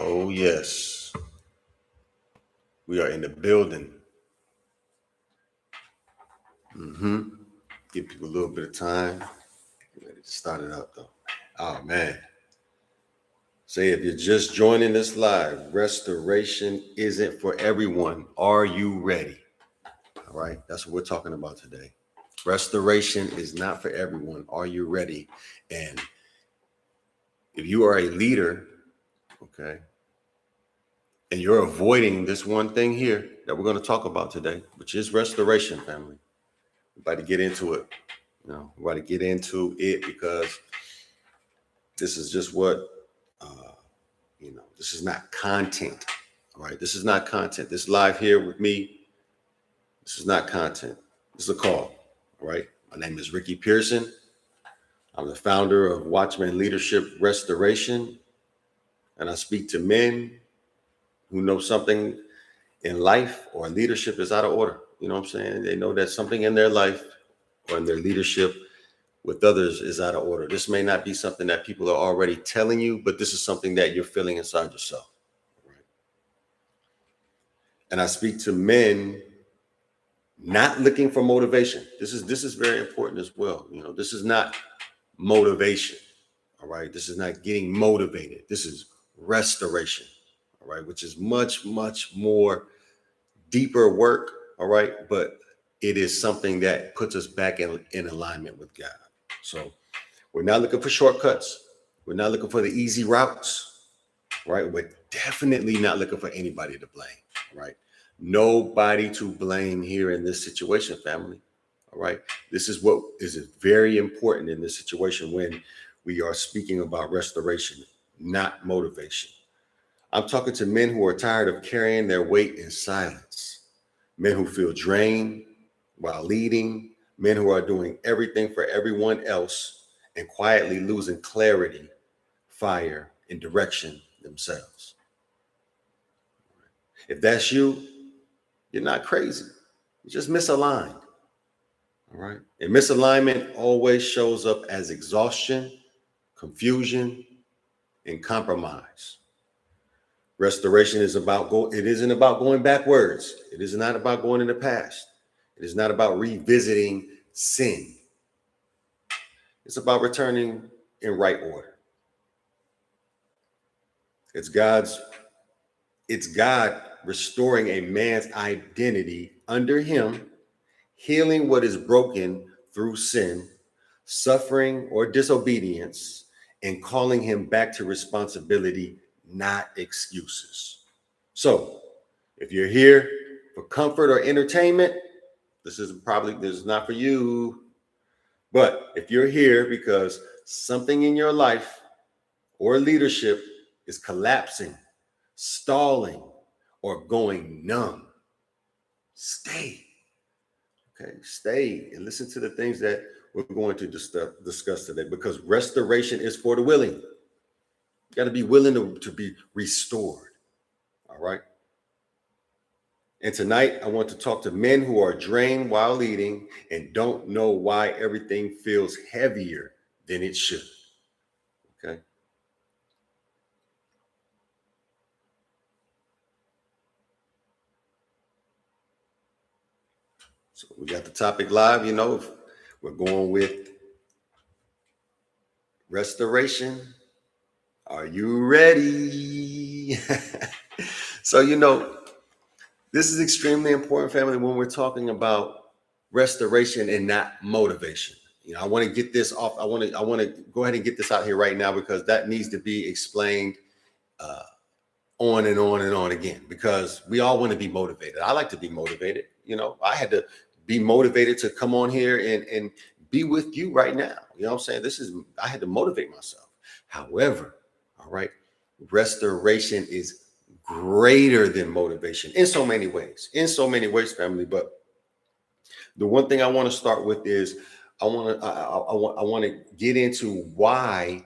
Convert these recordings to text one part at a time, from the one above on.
Oh, yes. We are in the building. Give people a little bit of time. Get ready to start it up, though. Oh, man. Say, if you're just joining us live, restoration isn't for everyone. Are you ready? All right. That's what we're talking about today. Restoration is not for everyone. Are you ready? And if you are a leader, okay, and you're avoiding this one thing here that we're going to talk about today, which is restoration, family. We're about to get into it. We're about to get into it because this is just what, this is not content. All right. This is not content. This live here with me. This is not content. This is a call. All right. My name is Ricky Pearson. I'm the founder of Watchman Leadership Restoration. And I speak to men who know something in life or leadership is out of order. You know what I'm saying? They know that something in their life or in their leadership with others is out of order. This may not be something that people are already telling you, but this is something that you're feeling inside yourself. Right? And I speak to men not looking for motivation. This is very important as well. This is not motivation. All right. This is not getting motivated. This is restoration. All right. Which is much, much more deeper work. All right. But it is something that puts us back in alignment with God. So we're not looking for shortcuts. We're not looking for the easy routes. Right. We're definitely not looking for anybody to blame. Right. Nobody to blame here in this situation, family. All right. This is what is very important in this situation when we are speaking about restoration, not motivation. I'm talking to men who are tired of carrying their weight in silence, men who feel drained while leading, men who are doing everything for everyone else and quietly losing clarity, fire, and direction themselves. If that's you, you're not crazy. You're just misaligned. All right. And misalignment always shows up as exhaustion, confusion, and compromise. Restoration is it isn't about going backwards. It is not about going in the past. It is not about revisiting sin. It's about returning in right order. It's God restoring a man's identity under him, healing what is broken through sin, suffering, or disobedience, and calling him back to responsibility, not excuses. So, if you're here for comfort or entertainment, this is not for you. But if you're here because something in your life or leadership is collapsing, stalling, or going numb, stay. Okay, stay and listen to the things that we're going to discuss today, because restoration is for the willing. You got to be willing to be restored. All right. And tonight, I want to talk to men who are drained while leading and don't know why everything feels heavier than it should. Okay. So we got the topic live. We're going with restoration. Are you ready? So, this is extremely important, family, when we're talking about restoration and not motivation. I want to get this off. I want to go ahead and get this out here right now, because that needs to be explained on and on and on again, because we all want to be motivated. I like to be motivated. I had to be motivated to come on here and be with you right now. You know what I'm saying? I had to motivate myself. However, all right, restoration is greater than motivation in so many ways, family. But the one thing I want to start with is I want to get into why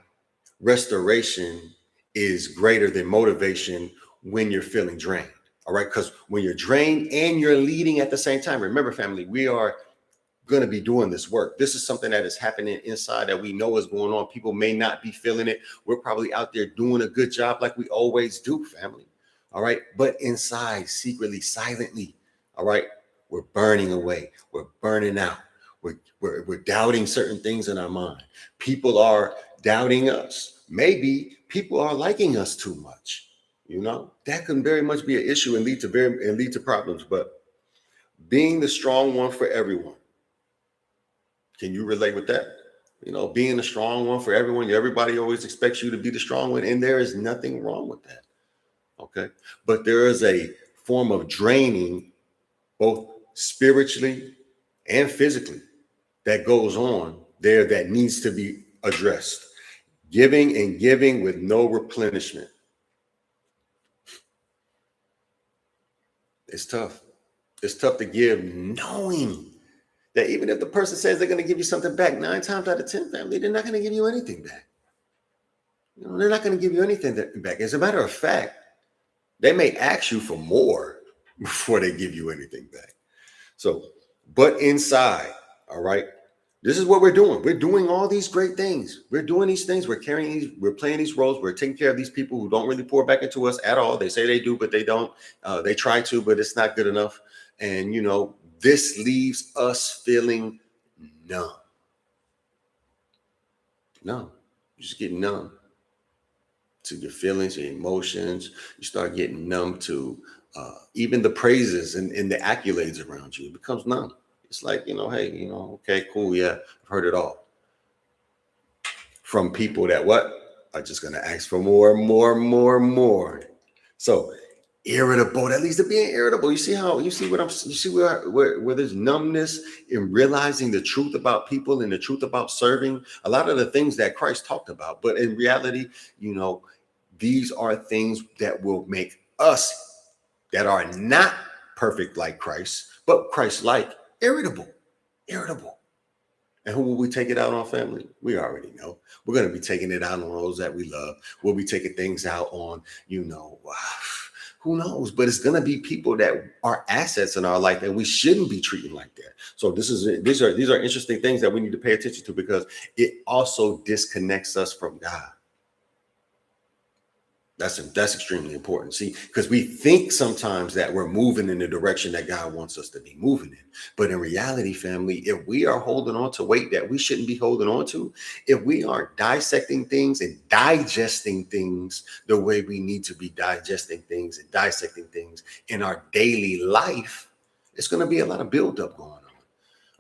restoration is greater than motivation when you're feeling drained. All right. Because when you're drained and you're leading at the same time, remember, family, we are going to be doing this work. This is something that is happening inside that we know is going on. People may not be feeling it. We're probably out there doing a good job like we always do, family. All right. But inside, secretly, silently, all right, we're burning away. We're burning out. We're doubting certain things in our mind. People are doubting us. Maybe people are liking us too much. You know, that can very much be an issue and lead to problems. But being the strong one for everyone. Can you relate with that? You know, being the strong one for everyone. Everybody always expects you to be the strong one, and there is nothing wrong with that. Okay. But there is a form of draining, both spiritually and physically, that goes on there that needs to be addressed. Giving and giving with no replenishment. It's tough. It's tough to give knowing that even if the person says they're going to give you something back, 9 times out of 10, family, they're not going to give you anything back. You know, they're not going to give you anything back. As a matter of fact, they may ask you for more before they give you anything back. So, but inside, all right, this is what we're doing. We're doing all these great things. We're doing these things. We're playing these roles. We're taking care of these people who don't really pour back into us at all. They say they do, but they don't. They try to, but it's not good enough. And, you know, this leaves us feeling numb. No, you just get numb to your feelings, your emotions. You start getting numb to even the praises and the accolades around you. It becomes numb. It's like, you know, hey, you know, okay, cool. Yeah, I've heard it all. From people that are just going to ask for more and more and more and more. So irritable, that leads to being irritable. You see where there's numbness in realizing the truth about people and the truth about serving. A lot of the things that Christ talked about, but in reality, you know, these are things that will make us that are not perfect like Christ, but Christ-like, irritable. And who will we take it out on, family? We already know. We're going to be taking it out on those that we love. We'll be taking things out on, you know, who knows? But it's going to be people that are assets in our life, and we shouldn't be treating like that. So these are interesting things that we need to pay attention to, because it also disconnects us from God. That's extremely important. See, because we think sometimes that we're moving in the direction that God wants us to be moving in. But in reality, family, if we are holding on to weight that we shouldn't be holding on to, if we aren't dissecting things and digesting things the way we need to be digesting things and dissecting things in our daily life, it's going to be a lot of buildup going on.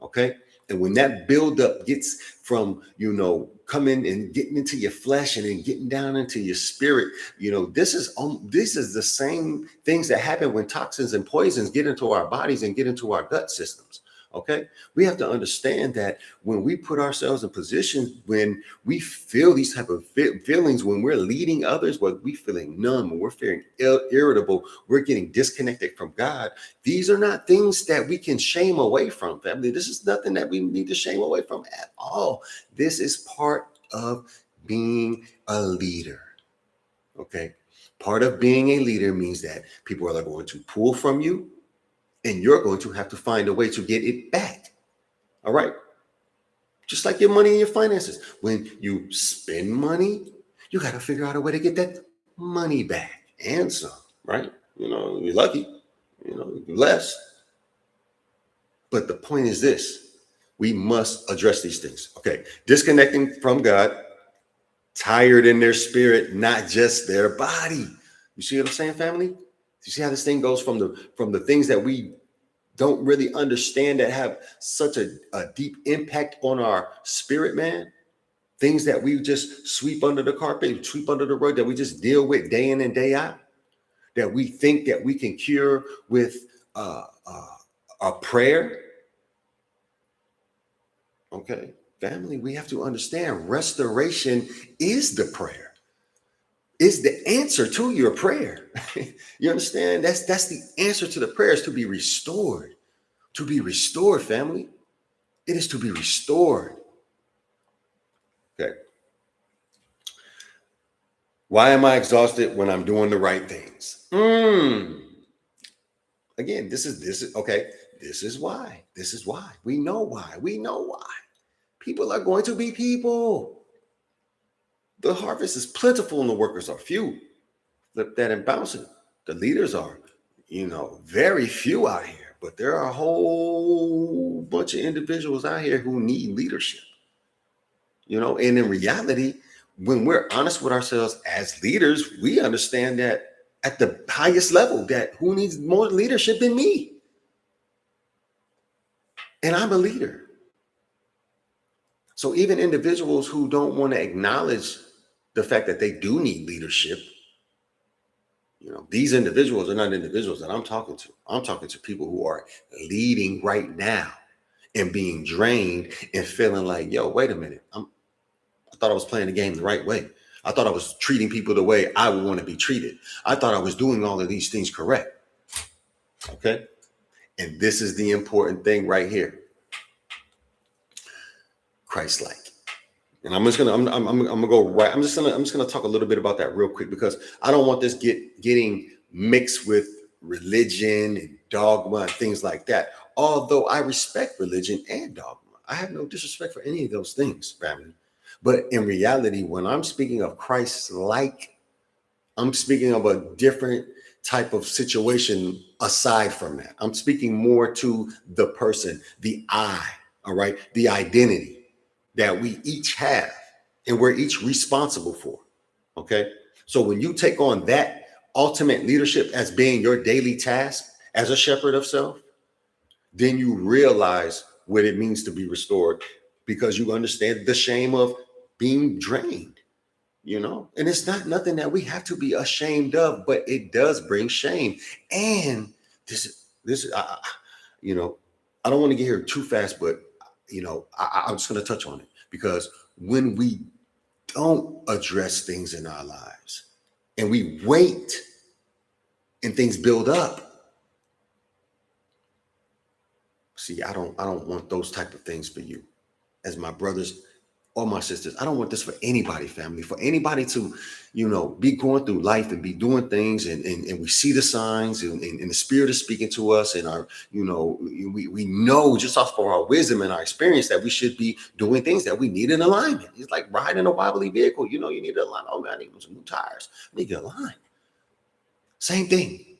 Okay. And when that buildup gets from, you know, coming and getting into your flesh and then getting down into your spirit, you know, this is the same things that happen when toxins and poisons get into our bodies and get into our gut systems. Okay. We have to understand that when we put ourselves in positions, when we feel these type of feelings, when we're leading others, when we're feeling numb, when we're feeling irritable, we're getting disconnected from God. These are not things that we can shame away from, family. This is nothing that we need to shame away from at all. This is part of being a leader. Okay. Part of being a leader means that people are going to pull from you, and you're going to have to find a way to get it back. All right. Just like your money and your finances. When you spend money, you got to figure out a way to get that money back and some, right? You know, you're lucky, you know, less. But the point is this: we must address these things. Okay. Disconnecting from God, tired in their spirit, not just their body. You see what I'm saying, family? You see how this thing goes from the things that we don't really understand that have such a deep impact on our spirit, man. Things that we just sweep under the carpet, sweep under the rug, that we just deal with day in and day out, that we think that we can cure with a prayer. Okay, family, we have to understand restoration is the prayer. Is the answer to your prayer. You understand? That's the answer to the prayer, is to be restored. To be restored, family. It is to be restored. Okay. Why am I exhausted when I'm doing the right things? Again, this is okay. This is why. This is why. We know why. We know why. People are going to be people. The harvest is plentiful and the workers are few. Flip that and bounce it. The leaders are, very few out here, but there are a whole bunch of individuals out here who need leadership. And in reality, when we're honest with ourselves as leaders, we understand that at the highest level, that who needs more leadership than me? And I'm a leader. So even individuals who don't want to acknowledge the fact that they do need leadership, these individuals are not individuals that I'm talking to. I'm talking to people who are leading right now and being drained and feeling like, yo, wait a minute. I thought I was playing the game the right way. I thought I was treating people the way I would want to be treated. I thought I was doing all of these things correct. Okay. And this is the important thing right here. Christ-like. And I'm just gonna go right. I'm just gonna talk a little bit about that real quick, because I don't want this getting mixed with religion and dogma and things like that. Although I respect religion and dogma, I have no disrespect for any of those things, family. But in reality, when I'm speaking of Christ-like, I'm speaking of a different type of situation aside from that. I'm speaking more to the person, the I, all right, the identity that we each have and we're each responsible for. Okay. So when you take on that ultimate leadership as being your daily task as a shepherd of self, then you realize what it means to be restored, because you understand the shame of being drained, and it's not nothing that we have to be ashamed of, but it does bring shame. And I don't want to get here too fast, but I'm just going to touch on it, because when we don't address things in our lives and we wait and things build up, see, I don't want those type of things for you as my brothers or my sisters. I don't want this for anybody, family, for anybody to, be going through life and be doing things and we see the signs and the Spirit is speaking to us, and our, we know just off of our wisdom and our experience that we should be doing things that we need in alignment. It's like riding a wobbly vehicle. You need to align. Oh man, I need some new tires. I need to align. Same thing.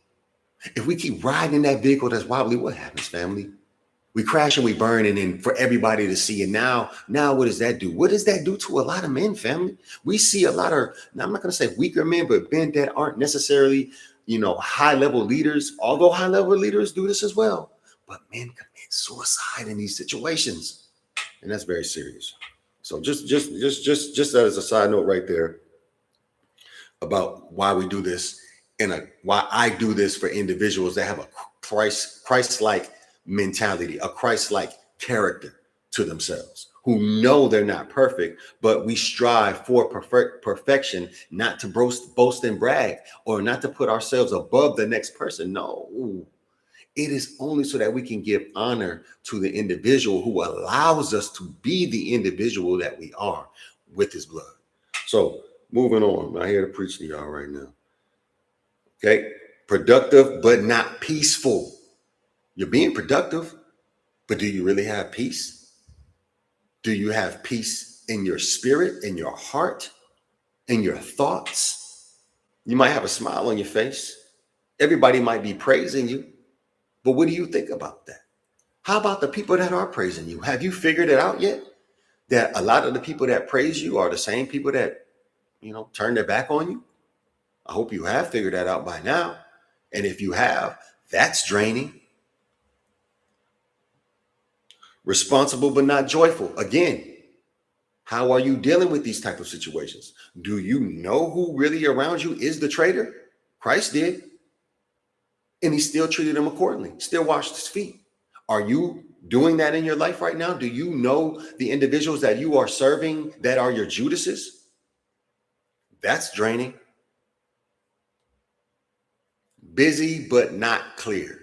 If we keep riding that vehicle that's wobbly, what happens, family? We crash and we burn, and then for everybody to see. And now what does that do? What does that do to a lot of men, family? We see a lot of, now I'm not going to say weaker men, but men that aren't necessarily, high-level leaders, although high-level leaders do this as well. But men commit suicide in these situations. And that's very serious. So just that as a side note right there about why we do this, and why I do this for individuals that have a Christ-like mentality, a Christ-like character to themselves, who know they're not perfect, but we strive for perfection, not to boast and brag, or not to put ourselves above the next person. No, it is only so that we can give honor to the individual who allows us to be the individual that we are with his blood. So moving on, I'm here to preach to y'all right now. Okay, productive but not peaceful. You're being productive, but do you really have peace? Do you have peace in your spirit, in your heart, in your thoughts? You might have a smile on your face. Everybody might be praising you, but what do you think about that? How about the people that are praising you? Have you figured it out yet? That a lot of the people that praise you are the same people that, turn their back on you? I hope you have figured that out by now. And if you have, that's draining. Responsible but not joyful. Again, how are you dealing with these type of situations? Do you know who really around you is the traitor? Christ did. And he still treated him accordingly, still washed his feet. Are you doing that in your life right now? Do you know the individuals that you are serving that are your Judases? That's draining. Busy but not clear.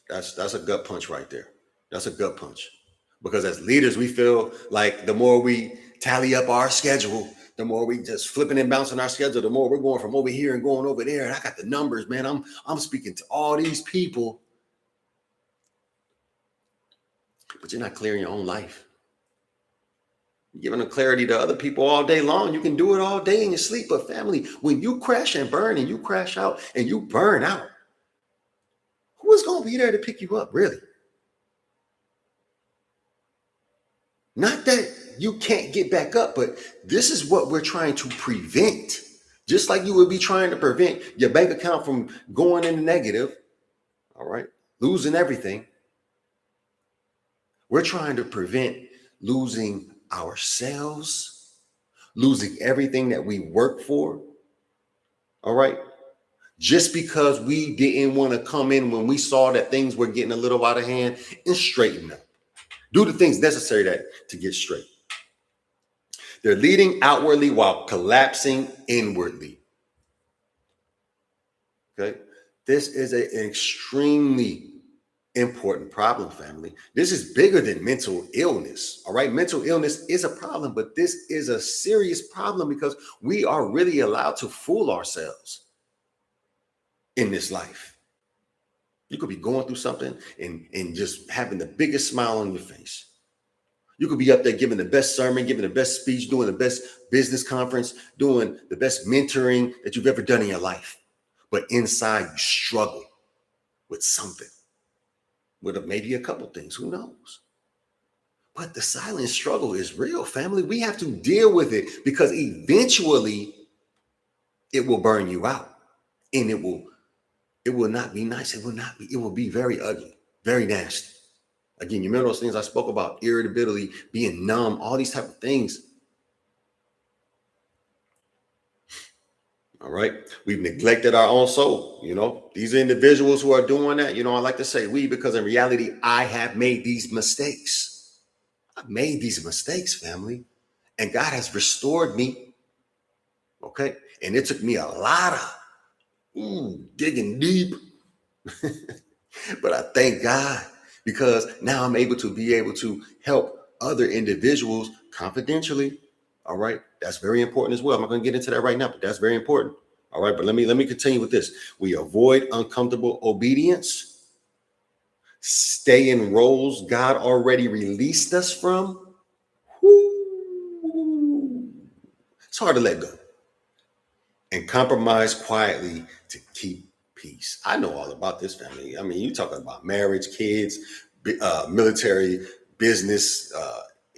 That's a gut punch right there. That's a gut punch. Because as leaders, we feel like the more we tally up our schedule, the more we just flipping and bouncing our schedule, the more we're going from over here and going over there. And I got the numbers, man. I'm speaking to all these people, but you're not clearing your own life. You're giving the clarity to other people all day long. You can do it all day in your sleep. But family, when you crash and burn and you crash out and you burn out, who is going to be there to pick you up, really? Not that you can't get back up, but this is what we're trying to prevent. Just like you would be trying to prevent your bank account from going in the negative, all right, losing everything. We're trying to prevent losing ourselves, losing everything that we work for, all right? Just because we didn't want to come in when we saw that things were getting a little out of hand and straighten up. Do the things necessary to get straight. They're leading outwardly while collapsing inwardly. Okay? This is an extremely important problem, family. This is bigger than mental illness. All right. Mental illness is a problem, but this is a serious problem because we are really allowed to fool ourselves in this life. You could be going through something and just having the biggest smile on your face. You could be up there giving the best sermon, giving the best speech, doing the best business conference, doing the best mentoring that you've ever done in your life. But inside you struggle with something. With maybe a couple things, who knows? But the silent struggle is real, family. We have to deal with it because eventually it will burn you out, and it will not be nice. It will be very ugly, very nasty. Again, you remember those things I spoke about, irritability, being numb, all these type of things. All right. We've neglected our own soul. You know, these individuals who are doing that, you know, I like to say we, because in reality, I have made these mistakes. I've made these mistakes, family, and God has restored me. Okay. And it took me a lot of digging deep. But I thank God because now I'm able to help other individuals confidentially. All right. That's very important as well. I'm not going to get into that right now, but that's very important. All right. But let me continue with this. We avoid uncomfortable obedience, stay in roles God already released us from. It's hard to let go, and compromise quietly to keep peace. I know all about this, family. I mean, you talking about marriage, kids, military, business,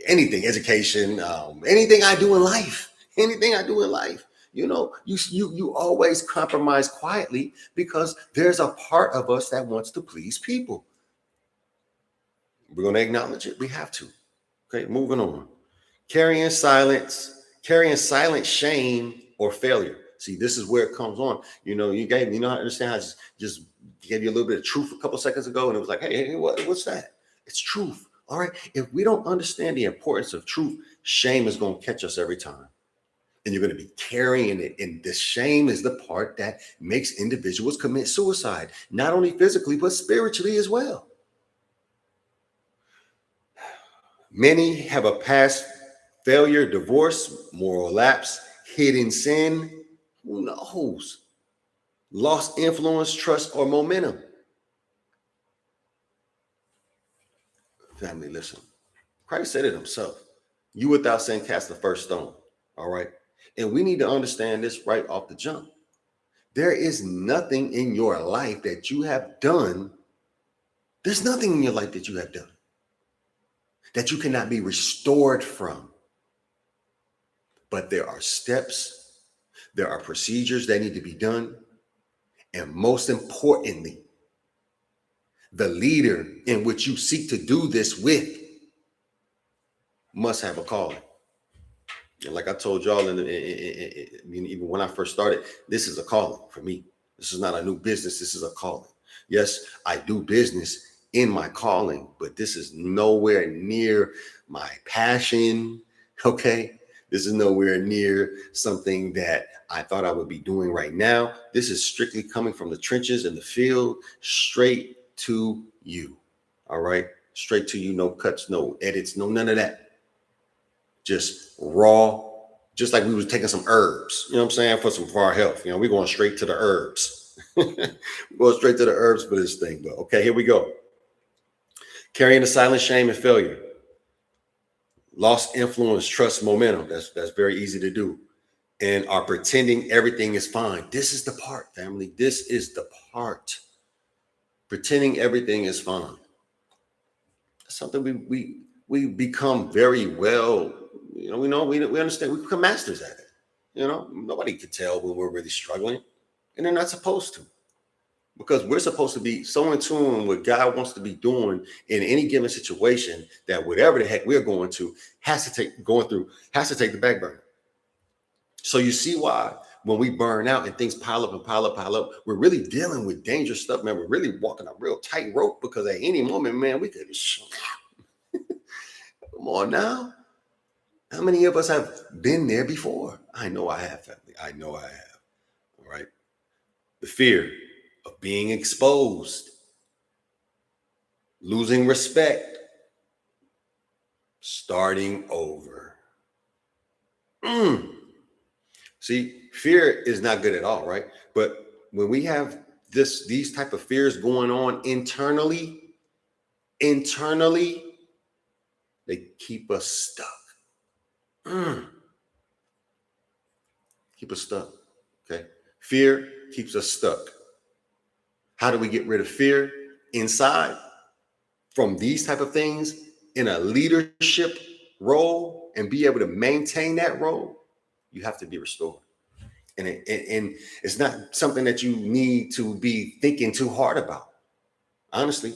anything, education, anything I do in life, you know, you always compromise quietly because there's a part of us that wants to please people. We're going to acknowledge it. We have to. Okay, moving on. Carrying silent shame or failure. See, this is where it comes on. You know, I understand. I just gave you a little bit of truth a couple of seconds ago, and it was like, hey, what's that? It's truth. All right. If we don't understand the importance of truth, shame is going to catch us every time. And you're going to be carrying it. And the shame is the part that makes individuals commit suicide, not only physically, but spiritually as well. Many have a past failure, divorce, moral lapse, hidden sin, who knows? Lost influence, trust, or momentum. Family, listen. Christ said it himself. You without sin cast the first stone. All right. And we need to understand this right off the jump. There is nothing in your life that you have done. There's nothing in your life that you have done that you cannot be restored from. But there are steps, there are procedures that need to be done. And most importantly, the leader in which you seek to do this with must have a calling. And like I told y'all, even when I first started, this is a calling for me. This is not a new business. This is a calling. Yes, I do business in my calling, but this is nowhere near my passion. Okay. This is nowhere near something that I thought I would be doing right now. This is strictly coming from the trenches in the field, straight to you. All right. Straight to you. No cuts, no edits, no none of that. Just raw, just like we was taking some herbs, you know what I'm saying, for our health. You know, we're going straight to the herbs. We're going straight to the herbs for this thing. But okay, here we go. Carrying the silent shame and failure. Lost influence, trust, momentum. That's very easy to do. And are pretending everything is fine. This is the part, family. This is the part. Pretending everything is fine. That's something we become very well. You know, we understand. We become masters at it. You know, nobody can tell when we're really struggling, and they're not supposed to, because we're supposed to be so in tune with what God wants to be doing in any given situation that whatever the heck we're going to has to take the back burner. So you see why when we burn out and things pile up and pile up, we're really dealing with dangerous stuff, man. We're really walking a real tight rope, because at any moment, man, we could come on now. How many of us have been there before? I know I have, family. I know I have. All right. The fear of being exposed, losing respect, starting over. See, fear is not good at all, right? But when we have these type of fears going on internally, they keep us stuck. Keep us stuck. Okay. Fear keeps us stuck. How do we get rid of fear inside from these type of things in a leadership role and be able to maintain that role? You have to be restored. And it's not something that you need to be thinking too hard about. Honestly,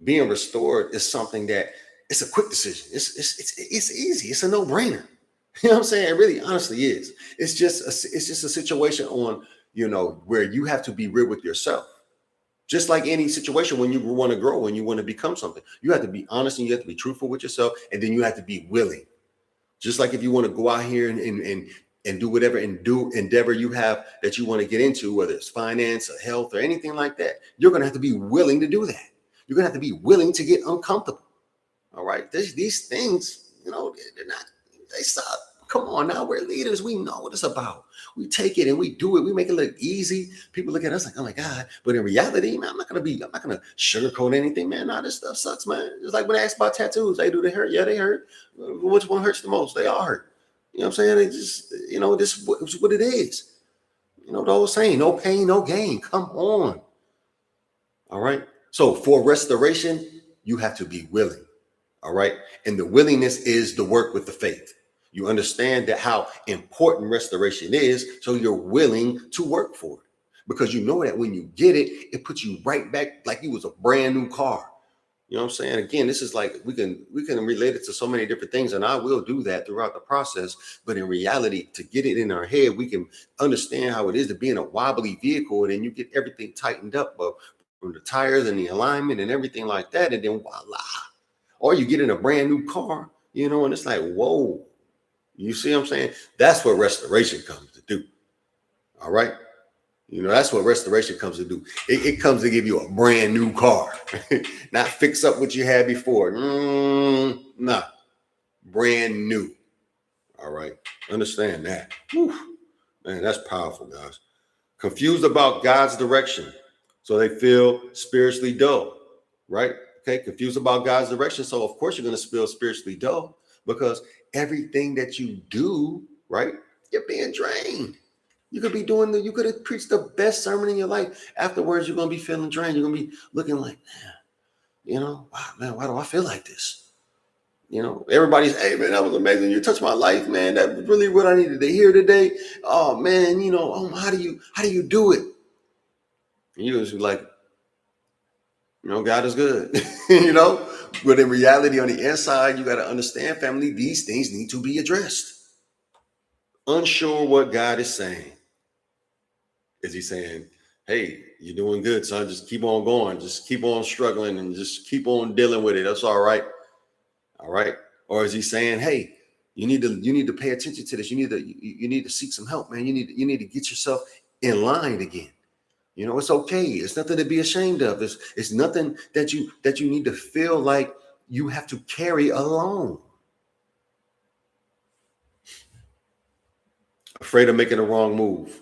being restored is something that it's a quick decision. It's easy. It's a no-brainer. You know what I'm saying? It really honestly is. It's just a situation on, you know, where you have to be real with yourself. Just like any situation, when you want to grow, when you want to become something, you have to be honest and you have to be truthful with yourself, and then you have to be willing. Just like if you want to go out here and do whatever endeavor you have that you want to get into, whether it's finance or health or anything like that, you're going to have to be willing to do that. You're going to have to be willing to get uncomfortable. All right. These things, you know, they suck. Come on now, we're leaders. We know what it's about. We take it and we do it. We make it look easy. People look at us like, oh my God. But in reality, man, I'm not going to sugarcoat anything, man. Nah, this stuff sucks, man. It's like when I ask about tattoos, they hurt? Yeah, they hurt. Which one hurts the most? They all hurt. You know what I'm saying? It just, you know, this is what it is. You know, the old saying, no pain, no gain. Come on. All right. So for restoration, you have to be willing. All right. And the willingness is the work with the faith. You understand that how important restoration is, so you're willing to work for it, because you know that when you get it, it puts you right back like it was a brand new car. You know what I'm saying? Again, this is like we can relate it to so many different things, and I will do that throughout the process. But in reality, to get it in our head, we can understand how it is to be in a wobbly vehicle, and then you get everything tightened up, but from the tires and the alignment and everything like that, and then voila. Or you get in a brand new car, you know, and it's like, whoa. You see what I'm saying? That's what restoration comes to do. All right. You know, that's what restoration comes to do. It comes to give you a brand new car, not fix up what you had before. Nah, brand new. All right. Understand that. Whew. Man, that's powerful, guys. Confused about God's direction. So they feel spiritually dull, right? Okay. Confused about God's direction. So, of course, you're going to feel spiritually dull, because everything that you do, right, you're being drained. You could have preached the best sermon in your life. Afterwards, you're going to be feeling drained. You're going to be looking like, man, you know, wow, man, why do I feel like this? You know, everybody's, hey, man, that was amazing. You touched my life, man. That was really what I needed to hear today. Oh, man, you know, how do you do it? And you just like, you know, God is good, you know, but in reality, on the inside, you got to understand, family, these things need to be addressed. Unsure what God is saying. Is he saying, hey, you're doing good, son, just keep on going, just keep on struggling and just keep on dealing with it, that's all right? All right. Or is he saying, hey, you need to pay attention to this, you need to seek some help, man, you need to get yourself in line again. You know, it's okay. It's nothing to be ashamed of. It's nothing that you need to feel like you have to carry alone. Afraid of making the wrong move.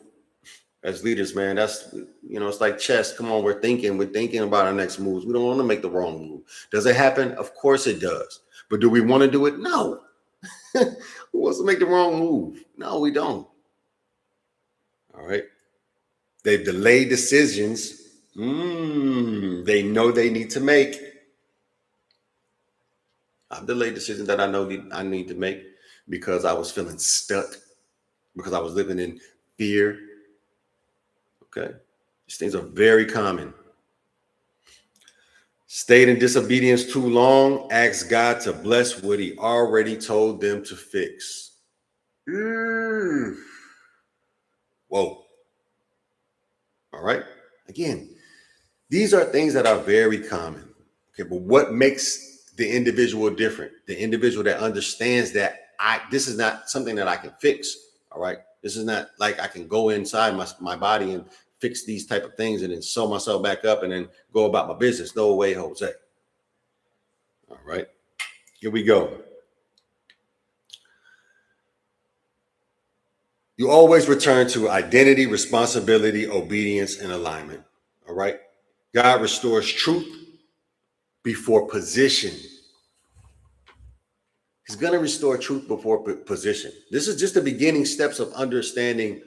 As leaders, man, that's, it's like chess. Come on, we're thinking about our next moves. We don't want to make the wrong move. Does it happen? Of course it does. But do we want to do it? No. Who wants to make the wrong move? No, we don't. All right. They've delayed decisions. They know they need to make. I've delayed decisions that I know I need to make because I was feeling stuck, because I was living in fear. Okay. These things are very common. Stayed in disobedience too long, asked God to bless what he already told them to fix. Whoa. All right. Again, these are things that are very common. Okay. But what makes the individual different? The individual that understands that this is not something that I can fix. All right. This is not like I can go inside my body and fix these type of things and then sew myself back up and then go about my business. No way, Jose. All right, here we go. You always return to identity, responsibility, obedience, and alignment. All right. God restores truth before position. He's going to restore truth before position. This is just the beginning steps of understanding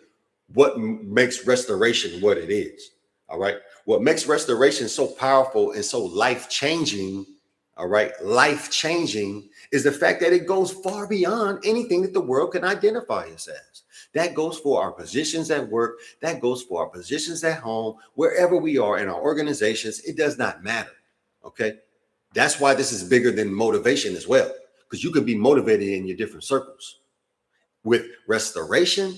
what makes restoration what it is. All right. What makes restoration so powerful and so life-changing, all right, life-changing, is the fact that it goes far beyond anything that the world can identify us as. That goes for our positions at work. That goes for our positions at home, wherever we are in our organizations. It does not matter. Okay. That's why this is bigger than motivation as well, because you can be motivated in your different circles. With restoration,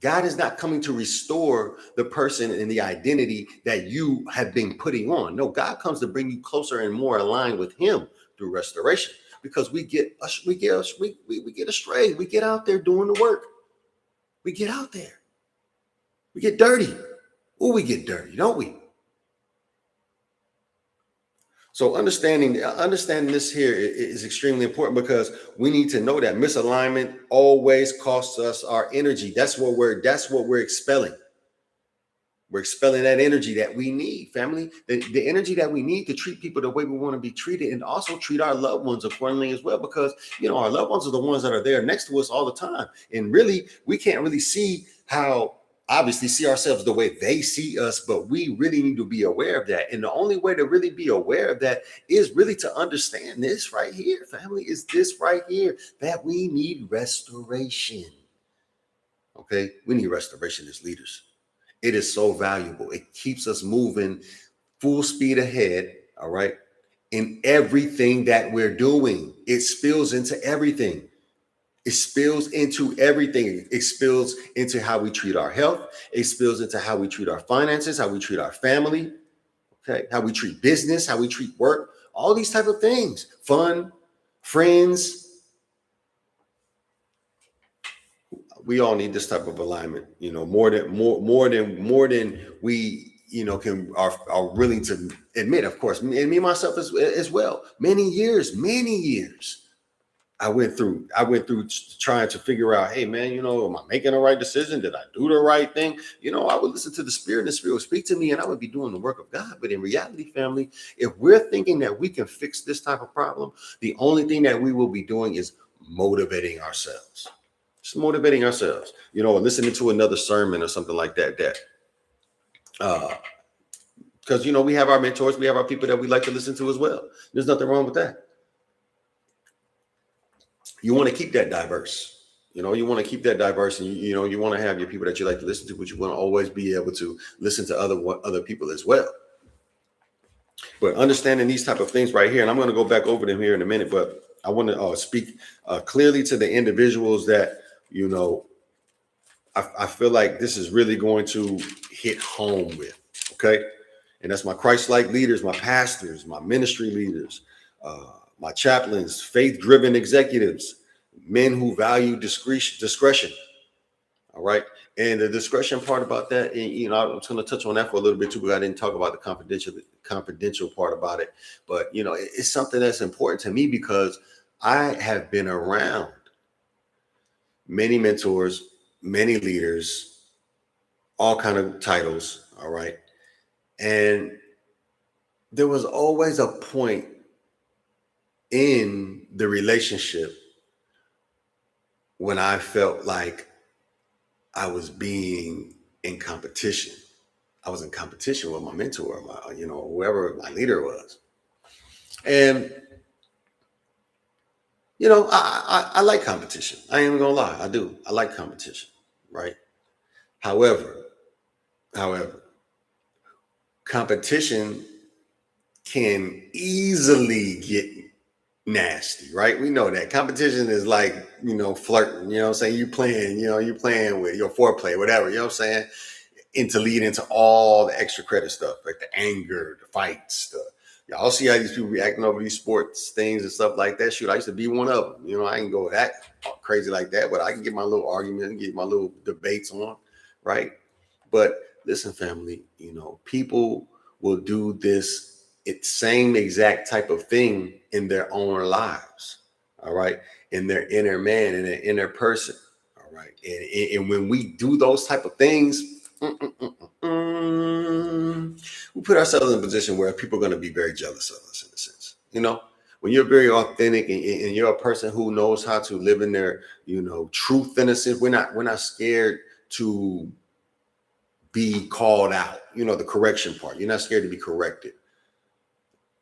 God is not coming to restore the person and the identity that you have been putting on. No, God comes to bring you closer and more aligned with him through restoration, because we get astray. We get out there doing the work. We get out there. We get dirty. Oh, we get dirty, don't we? So understanding this here is extremely important, because we need to know that misalignment always costs us our energy. That's what we're expelling. We're expelling that energy that we need, family, the energy that we need to treat people the way we want to be treated, and also treat our loved ones accordingly as well, because, our loved ones are the ones that are there next to us all the time. And really, we can't really see ourselves the way they see us, but we really need to be aware of that. And the only way to really be aware of that is really to understand this right here, family, is this right here, that we need restoration. Okay. We need restoration as leaders. It is so valuable. It keeps us moving full speed ahead. All right. In everything that we're doing, it spills into everything. It spills into everything. It spills into how we treat our health. It spills into how we treat our finances, how we treat our family, okay, how we treat business, how we treat work, all these type of things, fun, friends. We all need this type of alignment, more than we, are willing to admit, of course, and me myself as well. Many years. I went through trying to figure out, hey man, am I making the right decision? Did I do the right thing? I would listen to the Spirit, and the Spirit would speak to me, and I would be doing the work of God. But in reality, family, if we're thinking that we can fix this type of problem, the only thing that we will be doing is motivating ourselves. Just motivating ourselves, listening to another sermon or something like that, because, we have our mentors, we have our people that we like to listen to as well. There's nothing wrong with that. You want to keep that diverse. You want to keep that diverse, and you want to have your people that you like to listen to, but you want to always be able to listen to other people as well. But understanding these type of things right here, and I'm going to go back over them here in a minute, but I want to speak clearly to the individuals that, I feel like this is really going to hit home with. Okay. And that's my Christ-like leaders, my pastors, my ministry leaders, my chaplains, faith-driven executives, men who value discretion. All right. And the discretion part about that, and, I'm just going to touch on that for a little bit too, but I didn't talk about the confidential part about it. But, it's something that's important to me, because I have been around many mentors, many leaders, all kind of titles, all right? And there was always a point in the relationship when I felt like I was being in competition. I was in competition with my mentor, whoever my leader was. And I like competition. I ain't even gonna lie, I do. I like competition, right? However, however, competition can easily get nasty, right? We know that competition is like, flirting, you know what I'm saying? You playing with your foreplay, whatever, you know what I'm saying? Into lead into all the extra credit stuff, like the anger, the fights, y'all see how these people reacting over these sports things and stuff like that. Shoot, I used to be one of them. I can go that crazy like that, but I can get my little argument and get my little debates on, right? But listen, family, people will do this same exact type of thing in their own lives, all right? In their inner man, in their inner person, all right? And when we do those type of things, we put ourselves in a position where people are going to be very jealous of us in a sense. When you're very authentic and you're a person who knows how to live in their, truth in a sense, we're not scared to be called out, the correction part. You're not scared to be corrected.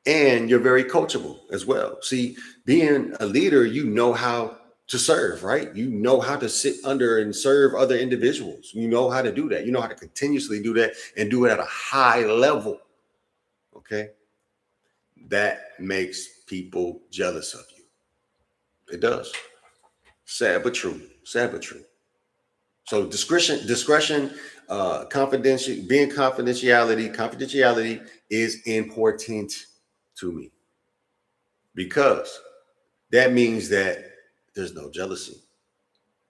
And you're very coachable as well. See, being a leader, you know how to serve, right? You know how to sit under and serve other individuals. You know how to do that. You know how to continuously do that and do it at a high level. Okay. That makes people jealous of you. It does. Sad but true. Sad but true. So discretion, confidentiality is important to me, because that means that there's no jealousy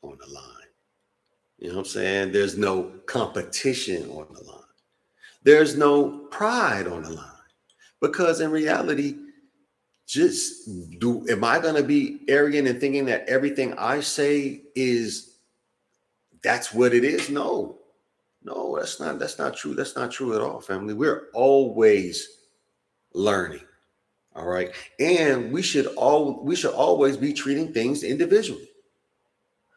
on the line. You know what I'm saying? There's no competition on the line. There's no pride on the line. Because in reality, am I going to be arrogant and thinking that everything I say that's what it is? No, that's not true. That's not true at all, family. We're always learning. All right. And we should always be treating things individually.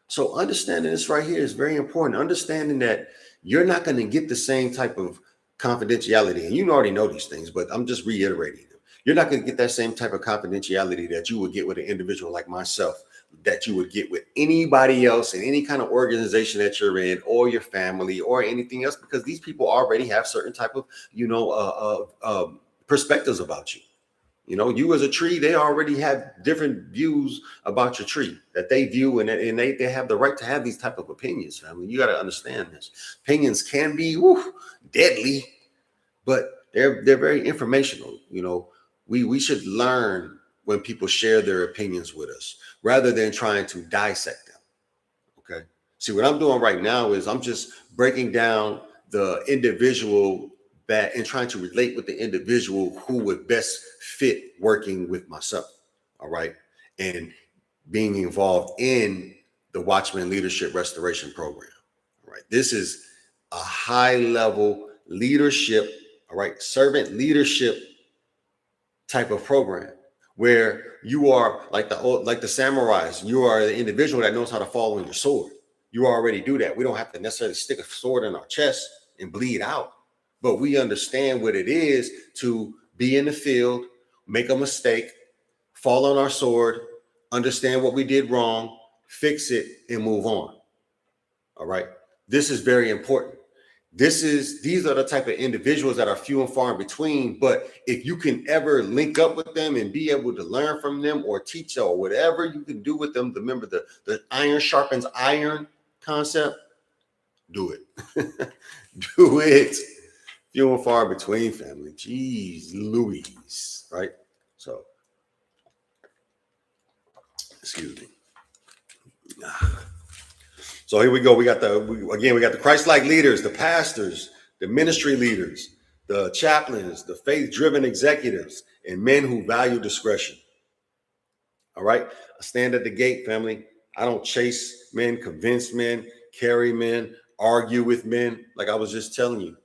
So understanding this right here is very important. Understanding that you're not going to get the same type of confidentiality. And you already know these things, but I'm just reiterating them. You're not going to get that same type of confidentiality that you would get with an individual like myself, that you would get with anybody else in any kind of organization that you're in, or your family, or anything else, because these people already have certain type of, perspectives about you. You as a tree, they already have different views about your tree that they view, and they have the right to have these type of opinions, family. You got to understand this. Opinions can be deadly, but they're very informational. We should learn when people share their opinions with us rather than trying to dissect them. Okay. See, what I'm doing right now is I'm just breaking down the individual and trying to relate with the individual who would best fit working with myself. All right. And being involved in the Watchman Leadership Restoration Program. All right. This is a high level leadership, all right, servant leadership type of program where you are like the samurais. You are the individual that knows how to fall on your sword. You already do that. We don't have to necessarily stick a sword in our chest and bleed out. But we understand what it is to be in the field, make a mistake, fall on our sword, understand what we did wrong, fix it, and move on. All right. This is very important. These are the type of individuals that are few and far in between. But if you can ever link up with them and be able to learn from them or teach or whatever you can do with them, remember the iron sharpens iron concept, do it. Do it. Few and far between, family. Jeez Louise, right? So, excuse me. So here we go. We got the Christ-like leaders, the pastors, the ministry leaders, the chaplains, the faith-driven executives, and men who value discretion. All right. I stand at the gate, family. I don't chase men, convince men. carry men, argue with men. Like I was just telling you,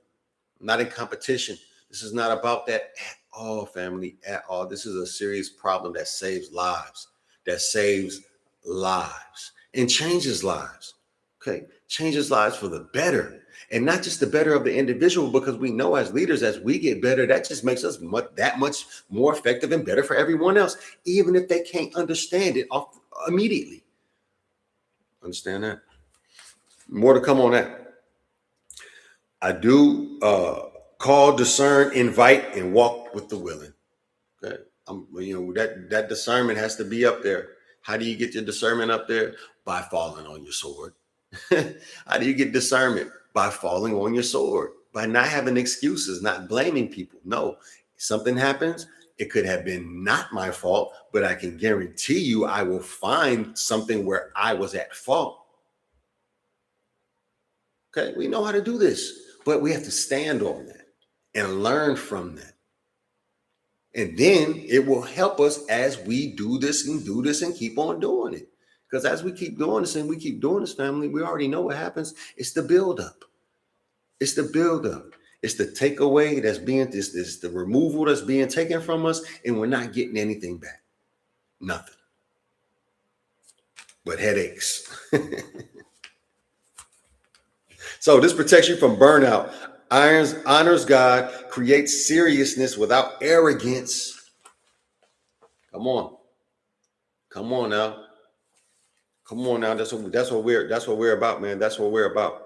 I'm not in competition. This is not about that at all, family, at all. This is a serious problem that saves lives, and changes lives. Okay, changes lives for the better. And not just the better of the individual, because we know as leaders, as we get better, that just makes us that much more effective and better for everyone else, even if they can't understand it immediately. Understand that? More to come on that. I do call, discern, invite, and walk with the willing. Okay, that discernment has to be up there. How do you get your discernment up there? By falling on your sword. How do you get discernment? By falling on your sword, by not having excuses, not blaming people. No, something happens. It could have been not my fault, but I can guarantee you I will find something where I was at fault. Okay, we know how to do this, but we have to stand on that and learn from that. And then it will help us as we do this and keep on doing it. Because as we keep doing this and we keep doing this, family, we already know what happens. It's the buildup. It's the buildup. It's the takeaway that's being, this the removal that's being taken from us, and we're not getting anything back. Nothing. But headaches. So this protects you from burnout. Honors God, creates seriousness without arrogance. Come on. Come on now. Come on now. That's what we're about, man. That's what we're about.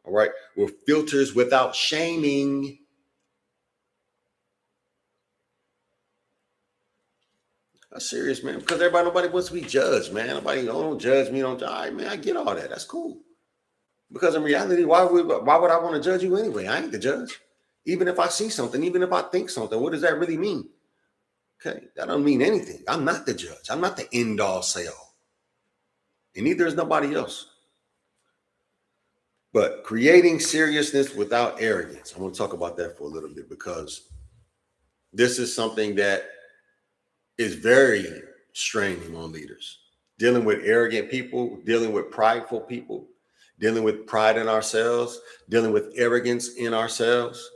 All right. We're filters without shaming. That's serious, man. Because nobody wants to be judged, man. Nobody don't judge me. All right, man. I get all that. That's cool. Because in reality, why would I want to judge you anyway? I ain't the judge. Even if I see something, even if I think something, what does that really mean? Okay, that don't mean anything. I'm not the judge. I'm not the end all say all. And neither is nobody else. But creating seriousness without arrogance. I want to talk about that for a little bit, because this is something that is very straining on leaders. Dealing with arrogant people, dealing with prideful people, dealing with pride in ourselves, dealing with arrogance in ourselves.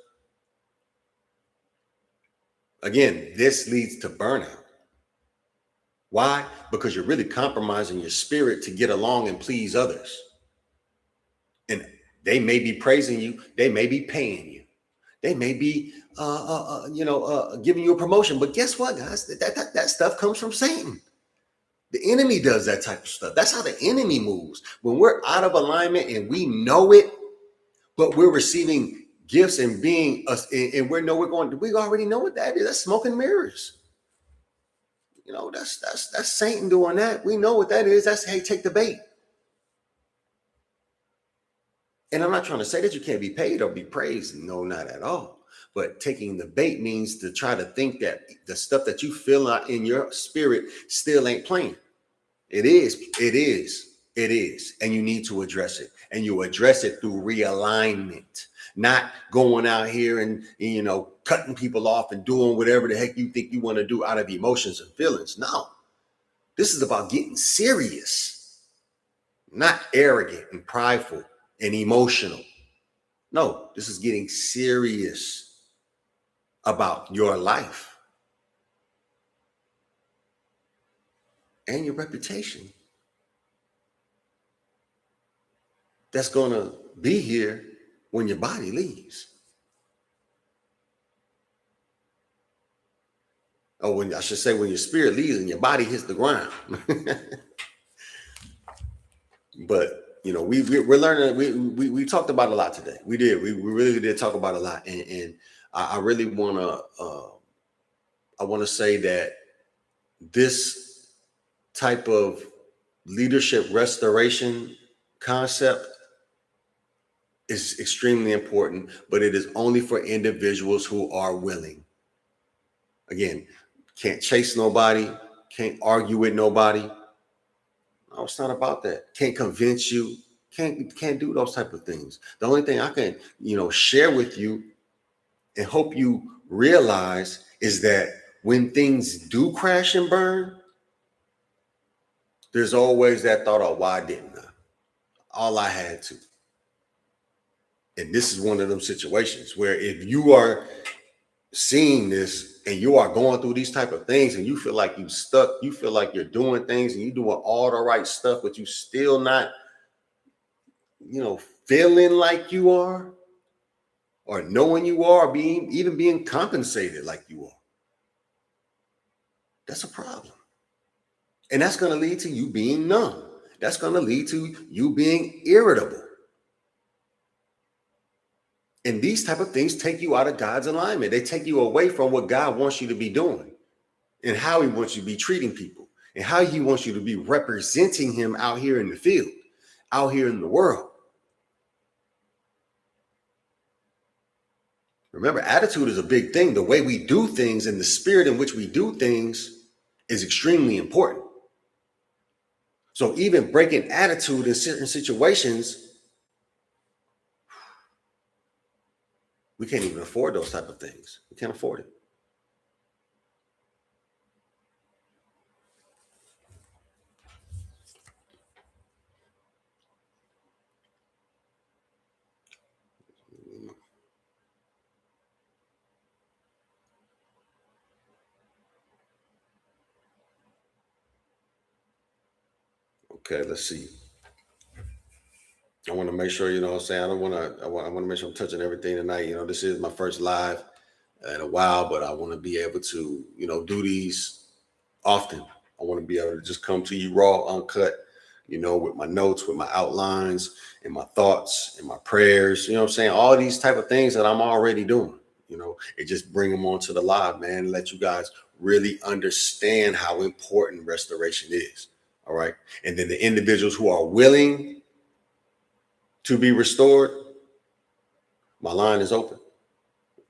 Again, this leads to burnout. Why? Because you're really compromising your spirit to get along and please others. And they may be praising you. They may be paying you. They may be, giving you a promotion. But guess what, guys? That stuff comes from Satan. The enemy does that type of stuff. That's how the enemy moves. When we're out of alignment and we know it, but we're receiving gifts and being us, and we already know what that is. That's smoke and mirrors. That's Satan doing that. We know what that is. That's, hey, take the bait. And I'm not trying to say that you can't be paid or be praised. No, not at all. But taking the bait means to try to think that the stuff that you feel out in your spirit still ain't playing. It is. And you need to address it. And you address it through realignment, not going out here and cutting people off and doing whatever the heck you think you want to do out of emotions and feelings. No, this is about getting serious, not arrogant and prideful and emotional. No, this is getting serious about your life and your reputation that's going to be here when your body leaves. Oh, when your spirit leaves and your body hits the ground. But we're learning. We talked about a lot today. We did. We really did talk about a lot, and I really want to say that this type of leadership restoration concept is extremely important, but it is only for individuals who are willing. Again, can't chase nobody, can't argue with nobody. No, it's not about that. Can't convince you, can't do those type of things. The only thing I can, share with you and hope you realize is that when things do crash and burn, there's always that thought of, why didn't I? all I had to. And this is one of them situations where if you are seeing this and you are going through these type of things and you feel like you stuck, you feel like you're doing things and you're doing all the right stuff, but you still not, feeling like you are, or knowing you are, being compensated like you are. That's a problem. And that's going to lead to you being numb. That's going to lead to you being irritable. And these type of things take you out of God's alignment. They take you away from what God wants you to be doing and how he wants you to be treating people and how he wants you to be representing him out here in the field, out here in the world. Remember, attitude is a big thing. The way we do things and the spirit in which we do things is extremely important. So even breaking attitude in certain situations, we can't even afford those type of things. We can't afford it. Okay, let's see. I want to make sure, what I'm saying, I want to make sure I'm touching everything tonight. This is my first live in a while, but I want to be able to, do these often. I want to be able to just come to you raw, uncut, with my notes, with my outlines and my thoughts and my prayers, I'm saying? All these type of things that I'm already doing, it just bring them onto the live, man, and let you guys really understand how important restoration is. All right. And then the individuals who are willing to be restored, my line is open.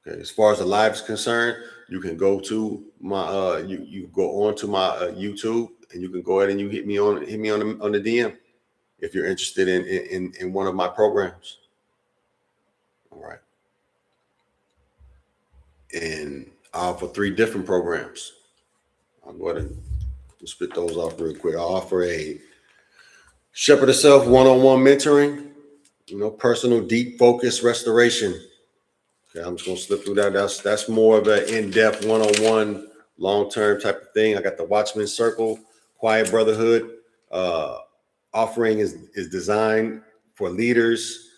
Okay. As far as the live is concerned, you can go to my you go on to my YouTube, and you can go ahead and you hit me on the DM if you're interested in one of my programs. All right. And I offer 3 different programs. I'll go ahead and spit those off real quick. I offer a Shepherd of Self one-on-one mentoring, personal deep focus restoration. Okay, I'm just gonna slip through that. That's more of an in-depth one-on-one long-term type of thing. I got the Watchman Circle, Quiet Brotherhood. Offering is designed for leaders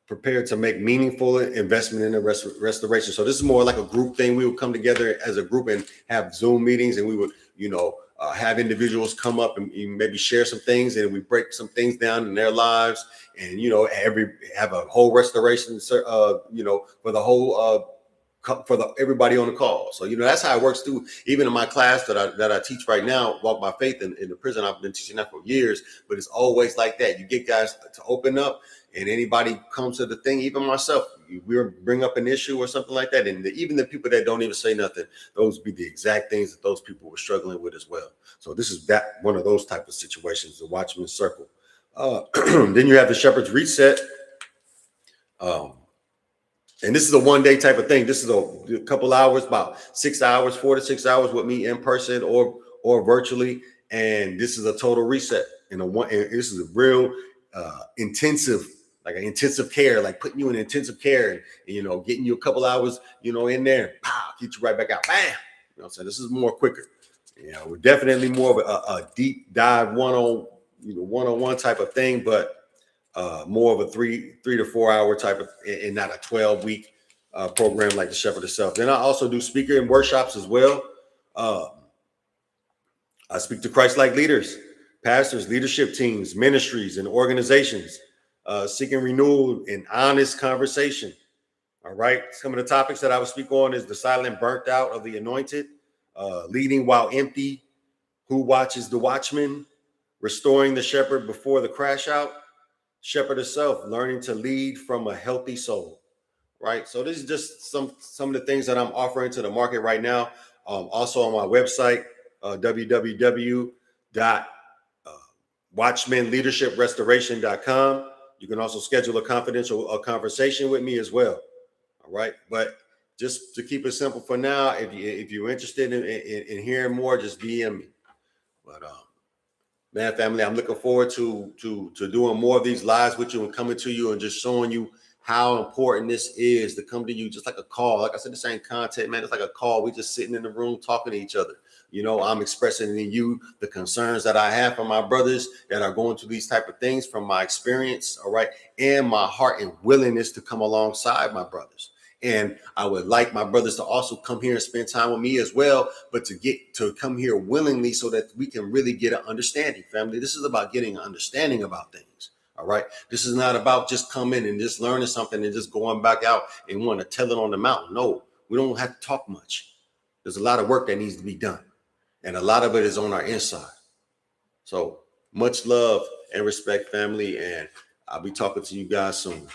prepared to make meaningful investment in the restoration. So this is more like a group thing. We would come together as a group and have Zoom meetings, and we would, have individuals come up and maybe share some things, and we break some things down in their lives, and have a whole restoration, for the whole everybody on the call. So that's how it works too. Even in my class that I teach right now, Walk by Faith in the prison, I've been teaching that for years. But it's always like that. You get guys to open up, and anybody comes to the thing. Even myself, we bring up an issue or something like that, and even the people that don't even say nothing, those be the exact things that those people were struggling with as well. So this is one of those type of situations, the Watchman Circle. Then you have the Shepherd's Reset. And this is a one-day type of thing. This is a couple hours, about 6 hours, 4 to 6 hours with me in person or virtually. And this is a total reset. And this is a real intensive, like an intensive care, like putting you in intensive care and getting you a couple hours, in there, pow, get you right back out, bam. So this is more quicker. We're definitely more of a deep dive one-on-one type of thing, but more of a 3 to 4 hour type of, and not a 12-week program like the Shepherd of Self. Then I also do speaker and workshops as well. I speak to Christ-like leaders, pastors, leadership teams, ministries, and organizations, seeking renewal and honest conversation. All right. Some of the topics that I will speak on is the silent burnt out of the anointed, leading while empty, who watches the watchman, restoring the shepherd before the crash out, Shepherd of Self, learning to lead from a healthy soul. Right. So this is just some of the things that I'm offering to the market right now. Also on my website, www.watchmanleadershiprestoration.com. You can also schedule a confidential conversation with me as well. All right. But just to keep it simple for now, if you're interested in hearing more, just DM me. But Man, family, I'm looking forward to doing more of these lives with you and coming to you and just showing you how important this is to come to you, just like a call. Like I said, this ain't content, man. It's like a call. We just sitting in the room talking to each other. You know, I'm expressing in you the concerns that I have for my brothers that are going through these type of things from my experience, all right, and my heart and willingness to come alongside my brothers. And I would like my brothers to also come here and spend time with me as well, but to get to come here willingly so that we can really get an understanding, family. This is about getting an understanding about things. All right. This is not about just coming and just learning something and just going back out and want to tell it on the mountain. No, we don't have to talk much. There's a lot of work that needs to be done. And a lot of it is on our inside. So much love and respect, family. And I'll be talking to you guys soon.